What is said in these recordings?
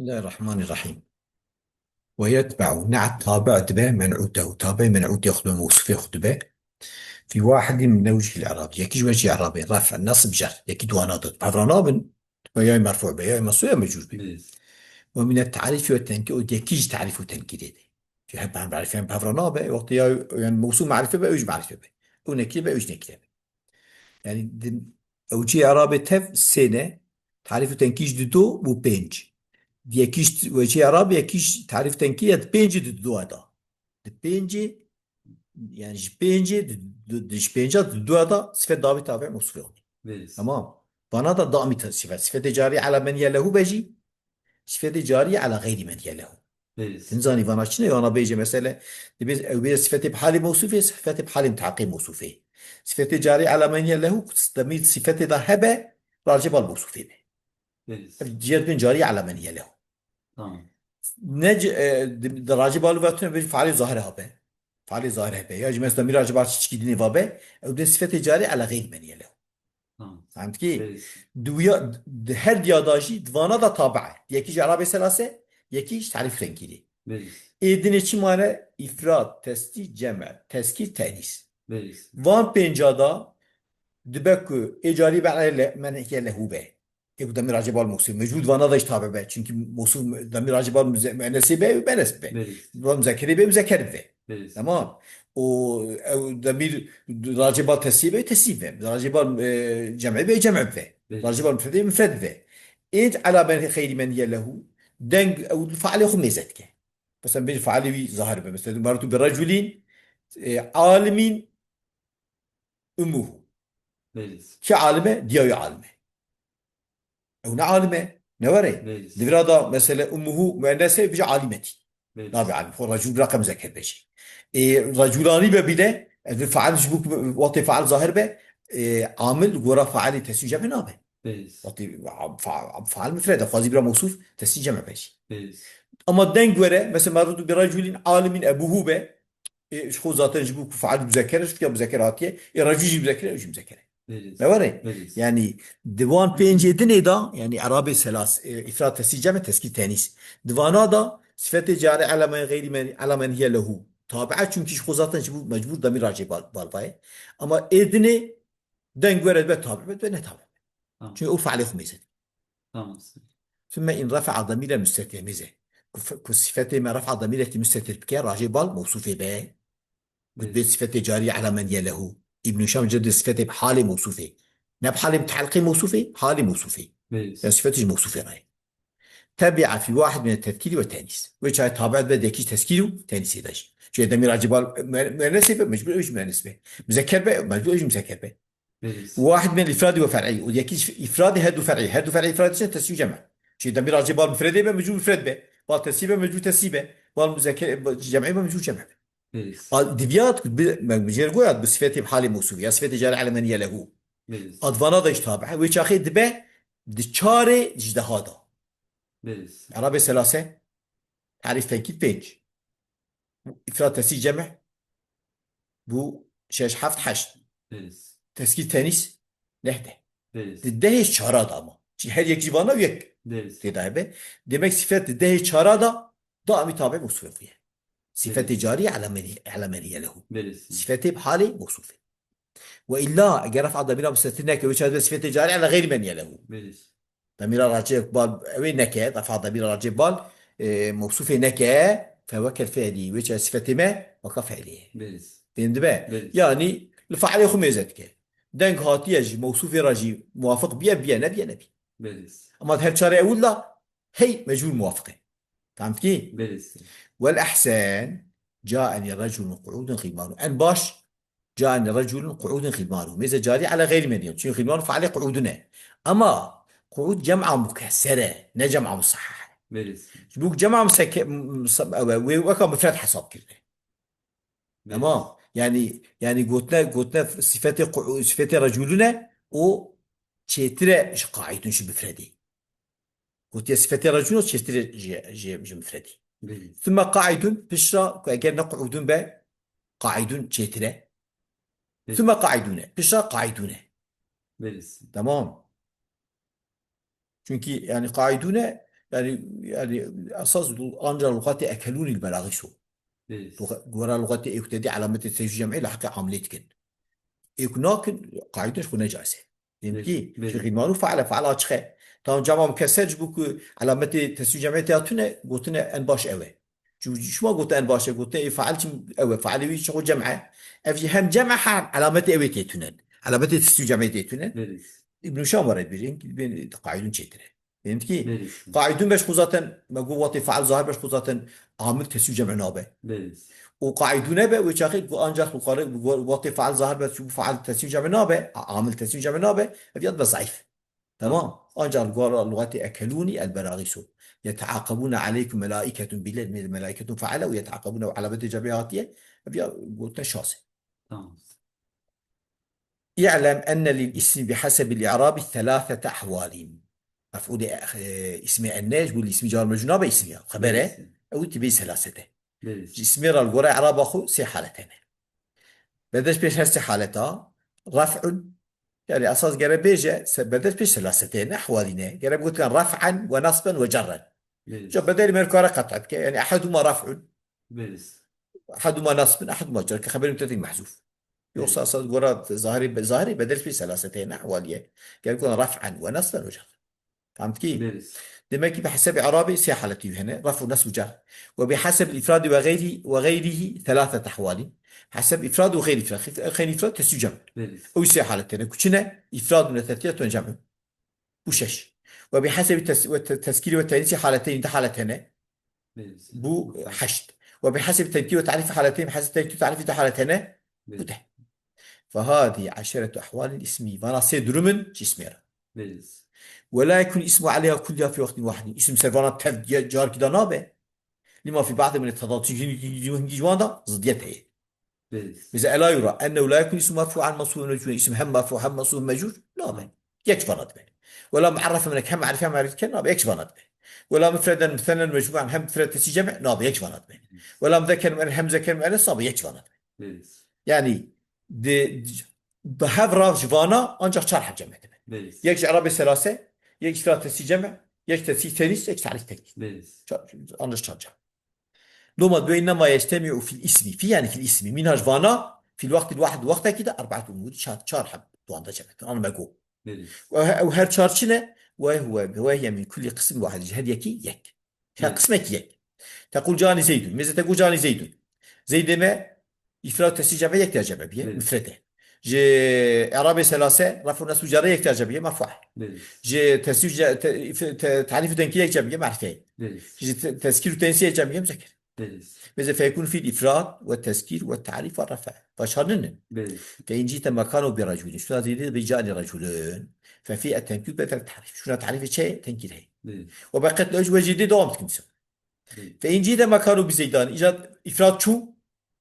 الله الرحمن الرحيم. ويتبع نعت تابع به منعوته تابع منعوت يخدم موصوف يخدمه في واحد من وجه الإعراب يكيد وجه إعرابي رفع نصب جر يكيد وناطق بافراناب ويا مرفوع به يا منصوب يا مجرور به. Biz. ومن التعريف والتنكيد يكيد تعريف وتنكيد في هذا عم بعرف يعني بافراناب وقت يعني موصول معرفة به ويج معرفة به ونكيد به ويج نكيد به يعني وجه إعرابي تف سنة تعريف وتنكيد دو وبينج یکیش وجه عرب یکیش تعریف تنکیه پنج دو ادا پنج yani pence pence dua da sıfat davet tabi musfi oldu. Biz. Tamam. Bana da dami sıfat. Sıfat cari ala men yelehu beji. Sıfat cari ala gayri men yelehu. Biz. Tinzani bana çine yana beji mesela biz sıfat bhali mevsufi sıfat bhali mutaqi mevsufi. Sıfat cari ala men yelehu tamil sıfat da hebe racib al mevsufi be. Biz. Cihet cari ala men yelehu. Tamam. نج دراجة بالو وقتنا بيج فعالي ظاهرها به فعالي ظاهرها به يا جماعة دمير راجع بعض شيء كديني فابه أو ده صفة جاري على غير من يله. Tamam. فهمت كي Biz. دويا هر دياداجي دوانا دا تابعه يكيش عربي سلاسة يكيش تعريف تنكيري Biz. إيدين إيش معنى إفراد تسكي جمع تسكي تانيس Biz. وان بينجادا دبكو إيجاري بعد من يله به يقول دمير راجع بالموصول موجود وانا دا يشتابه به çünkü موصول دمير راجع بالمؤنث به ومؤنث به Biz. ومذكر به مذكر به Biz. تمام ودمير راجبال تسيبه تسيبه راجبال جمع به جمع به Biz. راجبال مفرد مفرد به انت على من خير من له دنگ او الفعل يخو ميزتك مثلا بين فعل ظاهر به مثلا مرت برجل عالم امه Biz. كعالمه دياي عالمه او عالمه نوري Biz. دفرادا مثلا امه مؤنثه بيجي عالمتي نابي Biz. عالم هو رجل رقم ذكر بشي رجلاني ببيله الفعل جبوك وطي فعل ظاهر به عامل ورا فعل تسجيل جمع نابه Biz. وطي فعل مفرد خازي بلا موصوف تسجيل جمع بشي Biz. اما الدنگ ورا مثلا مرد برجل عالم ابوه به شخو ذاته جبوك فعل مذكر شو مذكر هاتيه رجل مذكر او مذكر Biz. ne var ya? Biz. Yani divan pencedi ne da? Yani Arabi selas ifrat tesicame teskil tenis. Divana da sıfat-ı cari alamen gayri men alamen hiye lehu. Tabi'a çünkü şu zaten bu mecbur damir raci balbaya. Ama edini den göre ve tabi ve ne tabi. Tamam. Çünkü o faali humezet. Tamam. ثم إن رفع ضمير مستتر ميزة كصفته ما رفع ضمير مستتر بك راجع بال موصوف به قد بيت Biz. صفته جارية على من يله ابن هشام جد صفته بحال موصوفة ما بحال متعلقة موصوفة حال موصوفة يعني Biz. صفته موصوفة غير تبع في واحد من التذكير والتانيث وش هاي تابع بدك تذكير وتانيث داش شو ضمير راجع بال مناسبة مجبور ايش مناسبة مذكر به مجبور ايش مذكر به Biz. واحد من الافراد وفرعي ويكيش افراد هدو فرعي هدو فرعي افراد تسوي جمع شيء ضمير راجع بال مفرد به مجبور مفرد به بال تسيبه مجبور تسيبه بال مذكر جمعي به مجبور جمع Biz. ديفيات بجير قوات بصفته بحال موصوف يا صفته جار على من يله Biz. ادفانا دا تابعه ويش اخي دبه دچار اجتهادا Biz. عربي ثلاثه تعريف تنكيد بينج افراد تسي جمع بو شش حفت حشت Biz. تسكيل تانيس نهده Biz. دهش çara ama. Çünkü her yek civana yek. Biz. Tedabe. Demek sıfat dehş çara da daimi tabi musufiye. Sıfat Biz. cari alameniye lehu. Biz. Sıfat bhali musufi. Ve illa eğer raf'a damira müstetine ve şahide sıfat cari ala gayri meniye lehu. Biz. Damira raci bal ve neke raf'a damira raci bal musufi neke fevekkel fiili ve sıfatime vaka fiiliye. Biz. Değil mi? Biz. Yani faali khumezet denk hatiye موصوف راجي موافق بيه بيه نبيه نبي Biz. اما هر شارع اقول لا هي مجهول موافقه فهمت كيف Biz. والاحسان جاءني رجل قعود خدمانه ان باش جاءني رجل قعود خدمانه ميزه جاري على غير من يوم شنو خدمانه فعليه قعودنا اما قعود جمعه مكسره نجمعه مصححه Biz. بوك جمعه وكا مفرد حساب كده تمام Biz. يعني قلتنا صفات رجلنا و تشتري قاعدون شو بفردي قلت يا صفات رجل تشتري جي مفردي Biz. ثم قاعدون بشرى قلنا قعودون با قاعدون تشتري ثم قاعدون بشرى قاعدون Biz. تمام çünkü yani قاعدون يعني أساس أنجا لغات أكلوني البلاغيسو بيرس ورا لغات يبتدي علامة التسجيل الجمعي لحق عملية كن يكون قاعدة شو نجاسة يمكن في بيرس غير ما فعل أشخاص طبعا جماعة مكسر بوك علامة التسجيل الجمعي تأتونا قلتنا أن باش أوي شو ما قلت أن باش قلت فعلت أوي فعلي شغل جمعة أفي هم جمعة علامة أوي تأتونا علامة التسجيل الجمعي تأتونا بيرس ابن شام ورد بيجين بين قاعدون شيتره فهمت كي بيرس قاعدون باش خوزاتن ما قوة فعل ظاهر باش خوزاتن عامل تسوي جمع نابه بيرس وقاعدون به وشاخي انجح بقارئ قوة فعل ظاهر باش شوف فعل تسوي جمع نابه عامل تسوي جمع نابه ابيض بس ضعيف تمام تمام انجح اللغات اكلوني البراغيث يتعاقبون عليكم ملائكة بالليل من الملائكة فعلوا ويتعاقبون على بد جبهاتيه ابيض قلت شاصي تمام يعلم أن للاسم بحسب الإعراب ثلاثة أحوال مفعول اسم الناس والاسم جار مجرور باسمها بيرس خبره أو تبي ثلاثة بيرس اسم را القرى إعراب أخو سي حالتين بدش بيش هسه حالتها رفع يعني أساس قرب بيجا بدش بيش ثلاثتين أحوالنا قرب قلت كان رفعا ونصبا وجرا شوف بيرس بدل من القرى قطعت يعني أحدهما رفع بيرس أحدهما نصب أحدهما جر كخبر مبتدئ محذوف يوصل بيرس أساس قرى ظاهري بدل بيش ثلاثتين أحوالية قال يكون رفعا ونصبا وجرا فهمت كيف؟ بيرس دماغي بحسب إعرابي سي حالتي هنا رفع نصب وجر وبحسب الإفراد وغيره ثلاثة أحوال حسب إفراد وغير إفراد غير إفراد تسجيل جمع بيرس أو سي حالتين كنا إفراد من الثلاثية جمع وشش وبحسب التذكير والتأنيث حالتين ده حالتين بيرس بو حشد وبحسب التنكير والتعريف حالتين بحسب التنكير والتعريف ده حالتين بيرس بده فهذه عشرة أحوال الاسمية فأنا سيدرمن جسميرا بيرس ولا يكون اسمه عليها كلها في وقت واحد اسم سيرفانا جار كده نابه لما في بعض من التضاد جوانا ضديتها هي بيرس إذا لا يرى أنه لا يكون اسم مرفوعا منصوبا مجرورا اسم هم مرفوع هم منصوب مجرور نابه يكفى ندبه ولا معرف منك هم معرفة معرفة كان نابه يكفى ندبه ولا مفردا مثنى مجموعا هم مفرد تسي جمع نابه يكفى ندبه ولا مذكر من هم ذكر من نابه يكفى ندبه بيرس يعني بهفرا جوانا أنجح شرح جمع بيرس يكش عربي ثلاثة يكش ثلاثة تسي جمع يكش تسي تنس يكش تعريف تنس بيرس أنجح شرح لما بينما يجتمع في الاسم في يعني في الاسم منهج فانا في الوقت الواحد وقتها كده أربعة أمور شار حب طبعا ده جمع أنا ما أقول بيرس وهر شارشنا وهي من كل قسم واحد هل يكي يك بيرس قسمك يك تقول جاني زيد ماذا تقول جاني زيد زيد ما إفراد تسي جمع يك جمع بيه بيرس مفرده جي إعرابي ثلاثة رفع نصب جر يك جمع مرفوع بيرس جي تسجيل تعريف تنكيل جمع معرفة بيرس جي تذكير وتنسية جمع مذكر بيرس ماذا فيكون في الإفراد والتذكير والتعريف والرفع فشرنا بيرس فإن جئت مكانه برجل شو هذه بيجاني رجلين ففي التنكير بدل التعريف شو تعريف الشيء تنكير هي بيرس وبقت له وجدي دوام تكنسه بيرس فإن جئت مكانه بزيدان إيجاد إفراد شو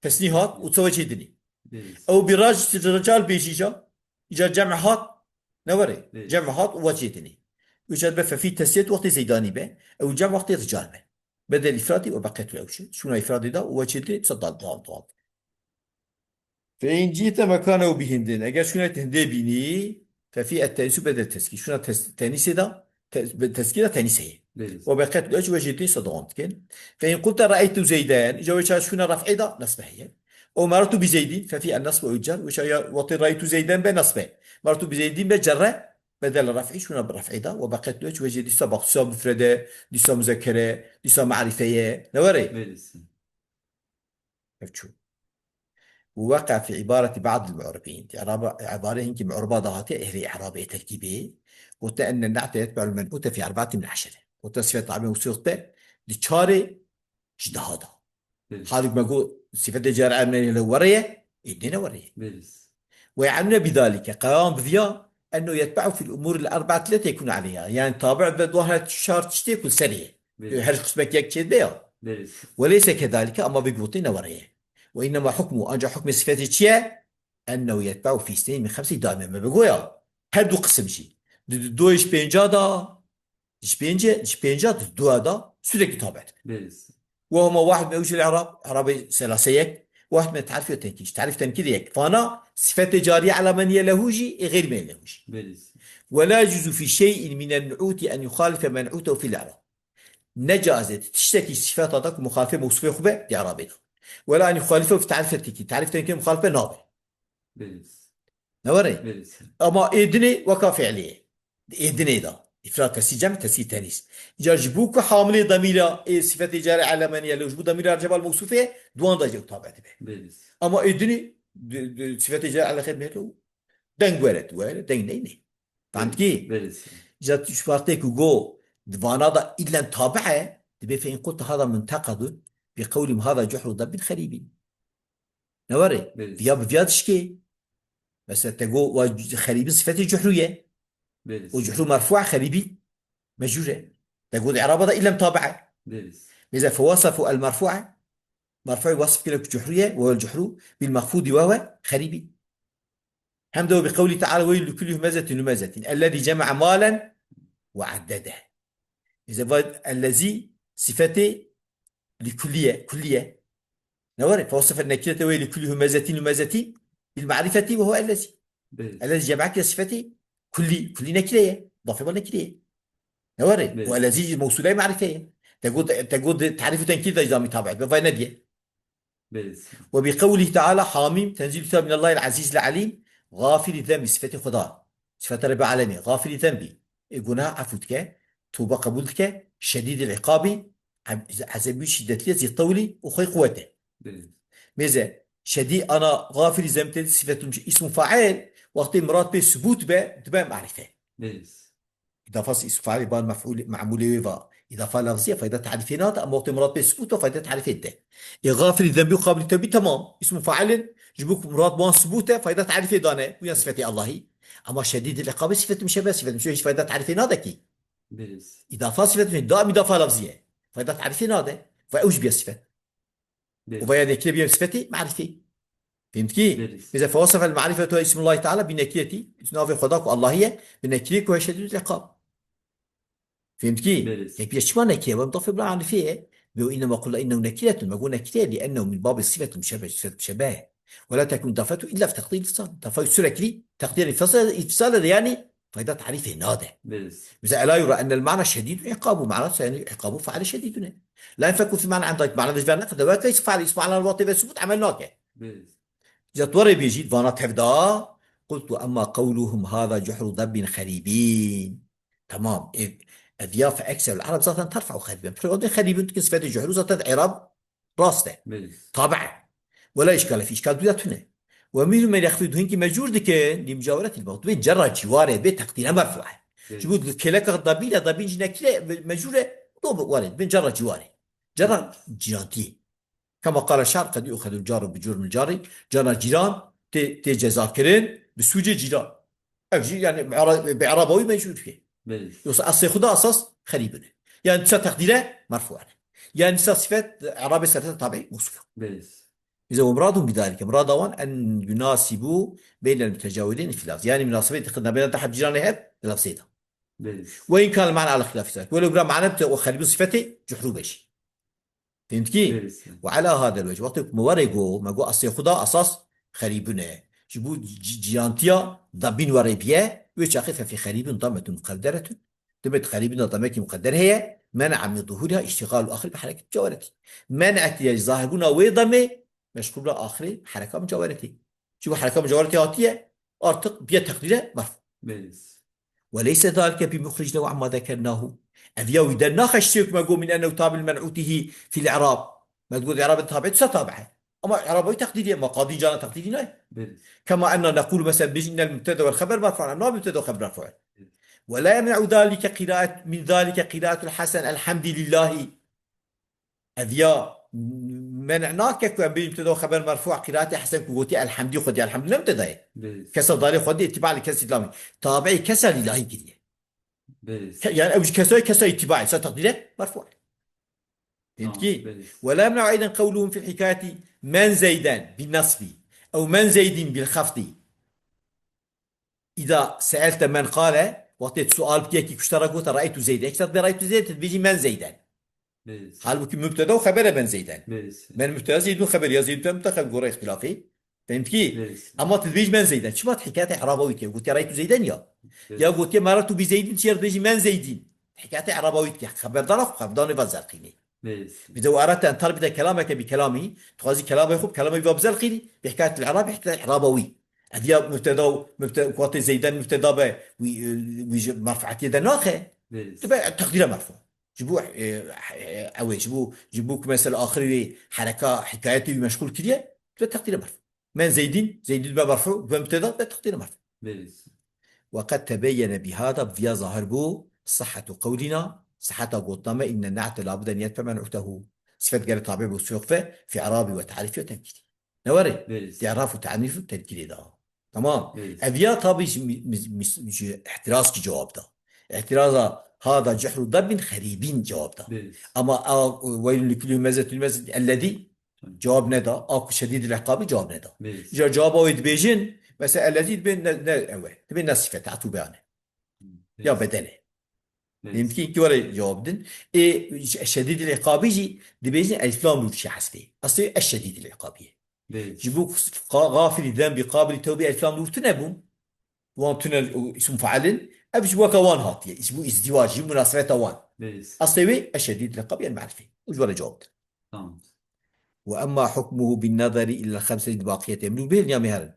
تسنيهات وتسوي جدني بيرس أو براج رجال بيجيجا إيجاد جمعات نوري بيرس جمعات وجدني يوجد بقى ففي تسيت وقت زيداني به أو جمع وقت رجال به بدل إفرادي وبقيت له شيء شو إفرادي ده وجدي تصدق دوام فإن جئت مكانه بهندن أجل شنو تهندي بيني ففي التأنيس بدل التسكين شنو التأنيس ده تسكين تأنيسية بيرس وبقيت الأجوبة جدي صدقت كن فإن قلت رأيت زيدان جواب شنو رفع ده نصب هي ومررت بزيد ففي النصب والجر وطي رأيت زيدان بنصبه مررت بزيد بجره بدل الرفع شنو بالرفع ده وبقيت الأجوبة جدي سبق سام مفردة دي سام مذكرة دي سام معرفية نوري بيرس شو ووقع في عبارة بعض المعربين عبارة هنك معربة ضغطية هي إعرابية تركيبية قلت أن النعت يتبع المنعوت في 4 من 10 قلت صفة طعمه وصيغته لتشاري اجتهادا بيرس حالك ما أقول صفة جارة من الورية إدينا ورية بيرس ويعنون بذلك قيام بذيا أنه يتبع في الأمور الأربعة التي يكون عليها يعني طابع بظهر شهر تشتي كل سريع هل بيرس قسمك يكتشف بها بيرس وليس كذلك أما بقوتين ورية وإنما حكمه أنجا حكم صفة الشيء أنه يتبع في 2 من 5 دائما ما بقويا هر دو قسم شي دوش بينجا دا دش بينجا دو دا sürekli tabi'at بيرس وهما واحد من أوجه الإعراب إعرابي ثلاثيك واحد من تعريف التنكير تعريف تنكير يك فأنا صفة جارية على من يلهوجي غير من يلهوجي بيرس ولا يجوز في شيء من النعوت أن يخالف منعوته في الإعراب نجازة تشتكي صفات هذاك مخالفة موصوفة خبة دي عربية ولا أن يخالفه في تعريفتك تعريفتك مخالفة نابه بليز نوري بليز أما إدني وكافي عليه إدني ده إفراد كسي جمع كسي تانيس جرجبوك حامل ضميرة صفة جاري علمانية لو جبو ضميرة الجبال الموصوفة دوان دا جو طابع به بليز أما إدني صفة جاري على خدمته دنگ ورد دنگ نيني فهمت كي بليز جات شفارتك جو دفانا دا إلا تابعه تبي فإن قلت هذا منتقد بقولهم هذا جحر ضب خريبي نوري بليز بياد شكي بس تقول خريبي صفته جحرية بليز وجحر مرفوع خريبي مجرورة تقول إعراب هذا إلا متابعة بليز إذا فوصفوا المرفوع مرفوع وصف كده جحرية وهو الجحر بالمخفوض وهو خريبي حمده بقوله تعالى ويل لكل همزة لمزة الذي جمع مالا وعدده إذا بعد الذي صفته لكلية نوري فوصف النكرة ويل لكل همزة لمزة بالمعرفة وهو الذي بليز جمع كده صفته كل نكرة ضافة نكرة نوري بليز والذي موصولة معرفة تقول تعرف تنكير إذا متابع بفاي ندية بليز وبقوله تعالى حاميم تنزيل كتاب من الله العزيز العليم غافر الذنب صفة خدا صفة رب العالمين غافر الذنب جناح عفوتك توبة قبولك شديد العقاب حسب شدة زي الطول وخي قوته بليز ماذا شديد أنا غافر الذنب صفة اسم فاعل وقت مراد به ثبوت به تبقى معرفة بليز إضافة اسم فاعل يبقى مفعول معمول وفاء إضافة لفظية فائدة تعريفينات أما وقت مراد به ثبوت وفائدة تعريفين ده غافر الذنب قابل التوبة تمام اسم فاعل جبوك مراد بان ثبوته فائدة تعريفية دانه ويا صفة الله أما شديد العقاب صفة مشابهة صفة مشابهة فائدة تعريفين هذا كي بليز إضافة صفة من دائم إضافة لفظية فائدة تعريفين هذا فأوش بها صفة وبيان نكرة بها صفة معرفة فهمت كي؟ بليز إذا فوصف المعرفة هو اسم الله تعالى بنكرتي نافي خداك الله هي بنكريك وهي شديد العقاب فهمت كي؟ بليز يعني بيش ما نكرة ومضاف بلا عن فيه إنما قل إنه نكرة ما قلنا نكرة لأنه من باب الصفة المشابهة صفة مشابهة ولا تكون إضافته إلا في تقدير الفصل إضافة سورة لي تقدير الفصل يعني فإذا تعريفه نادى بليز إذا لا يرى أن المعنى شديد عقابه معنى يعني عقابه فعل شديد لا ينفك في معنى عندك معنى ذي فعل نقد كيف فعل اسم على الواطي بثبوت عملناك بليز جت وري بيجي فانا تفدا قلت أما قولهم هذا جحر ضب خريبين تمام أضياف أكثر العرب ذاتا ترفع خريبين فرقوا خريبين تكن صفات الجحر ذاتا إعراب راسته بليز طبعا ولا إشكال في إشكال دويات هنا ومن من يخفض هنك مجور دكان لمجاورة الموت بين جرى جواره بين تقدير مرفوعة جبود كلاك ضبيلة ضبين جنا كلا مجورة طوب وارد بين جرى جواره جرى جيرانتي كما قال الشعر قد يؤخذ الجار بجرم الجاري جرى جيران تي جزاكرين بسوج جيران أجي يعني بعربوي مجور فيه بليز يوصل أصل خدا أساس خريبنا يعني تسا تقديره مرفوعة يعني تسا صفات عربي ستة طبيعي وصفة بليز إذا ومرادهم بذلك مرادهم أن يناسبوا بين المتجاورين في اللفظ يعني مناسبة تقدنا بين تحت جيرانهم للفظيتها بليز وإن كان المعنى على خلاف ذلك ولو بلا معنى وخلي صفته جحرو بشي فهمت كي؟ بليز وعلى هذا الوجه وقت موريجو ما جو أصل خدا أساس خريبنا جبو جيانتيا ضبين وريبيا ويش أخف في خريب ضمة مقدرة ضمة خريب ضمة مقدرة هي منع من ظهورها اشتغال آخر بحركة جوارتي منعت يظاهرون وضمة مشغول آخر حركة مجاورتي شو حركة مجاورتي هاتية أرتق بيا تقديره مرفوع بليز وليس ذلك بمخرج نوع ما ذكرناه أذيو إذا ناقش شيء ما من أنه تابع منعوته في الإعراب ما تقول الإعراب تابع ستابعه أما إعرابه تقديري ما قاضي جانا تقديري لا بليز كما أن نقول مثلا بجن المبتدا والخبر مرفوع ما مبتدا وخبر مرفوع ولا يمنع ذلك قراءة من ذلك قراءة الحسن الحمد لله أذيا منعناك بمبتدا وخبر مرفوع قراءة حسن كوتي الحمد خدي الحمد لله مبتدا بليز كسر ضاري خدي اتباع لكسر إسلامي تابعي كسر لله كده بليز يعني أوج كسر اتباعي ستقديره مرفوع فهمت كيف؟ بليز ولا يمنع أيضا قولهم في الحكاية من زيدان بالنصب أو من زيد بالخفض إذا سألت من قال وقت سؤال بكيك اشتركوا رأيت زيد أكثر رأيت زيد بيجي من زيدان بليز حال ممكن مبتدا وخبر من زيدان بليز من مبتدا زيد خبر يا زيد متخب قرأ اختلافي فهمت كيف؟ بليز أما تدبيج من زيدان شو ما حكاية عربوية قلت رأيت زيدان يا بليز قلت مررت بزيد تشير بيجي من زيدين حكاية عربوية خبر ضرف خبر داني بزرقيني برسي إذا أردت أن تربط كلامك بكلامه تخازي كلامه يخب كلامه بزرقيني بحكاية العرب حكاية عربوي هذه مبتدا قوات زيدان مبتدا مرفوعة يدا ناخه برسي تبقى تقديره مرفوع جيبوا أو جيبوك مثلا آخر حركة حكايته مشغول كده تبقى تقديره مرفوع من زيدين مرفوع بمبتدا تبقى تقديره مرفوع برسي وقد تبين بهذا بفيا ظاهر بو صحة قولنا صحة قلتما إن النعت لابد أن يدفع منعته صفة غير طابع بالسوقفة في إعرابي وتعريفي وتنكيري نوري برسي تعرف وتعنيف وتنكيري ده تمام برسي أبيا طابع مش احتراز كي جواب ده احتراز هذا جحر ضب خريبين جواب ده برسي أما ويل لكل همزة المزة الذي جواب ندا أكو شديد العقاب جواب ندا برسي جا جوابه يتبيجن مثلا الذي تبين ناس صفة تعطوا بيانه يا برسي بدله برسي يمكن كي ورا جوابدن إيه الشديد العقابي جي دبيجن الإسلام لوتشي حسبي أصلي الشديد العقابي برسي جيبوك غافل الذنب قابل التوبة الإسلام لوتنبون وان تنا اسم فعل أبش بوكا وان هاتي اسمه ازدواج جيب مناسبة وان برسي أصلي الشديد العقابي المعرفي وجوال جواب تمام وأما حكمه بالنظر إلى الخمسة الباقية من بين يا مهر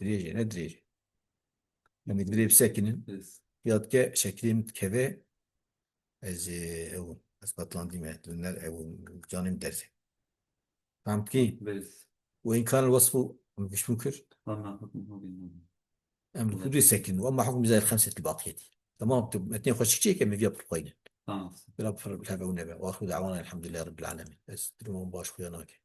دريجة ندريجة يعني دريب ساكن برسي يادك شكلين كذا از او از بطلان ديما لنا او جانب درسه فهمت كي برسي وإن كان الوصف مش منكر وما حكمه بالنظر المفروض يسكن وأما حكم زي الخمسة الباقية تمام تب اثنين خش شيء كم فيها بقينا تمام بلا بفرق بالهبة والنبي وآخر دعوانا الحمد لله رب العالمين بس تلوم باش خويا ناكي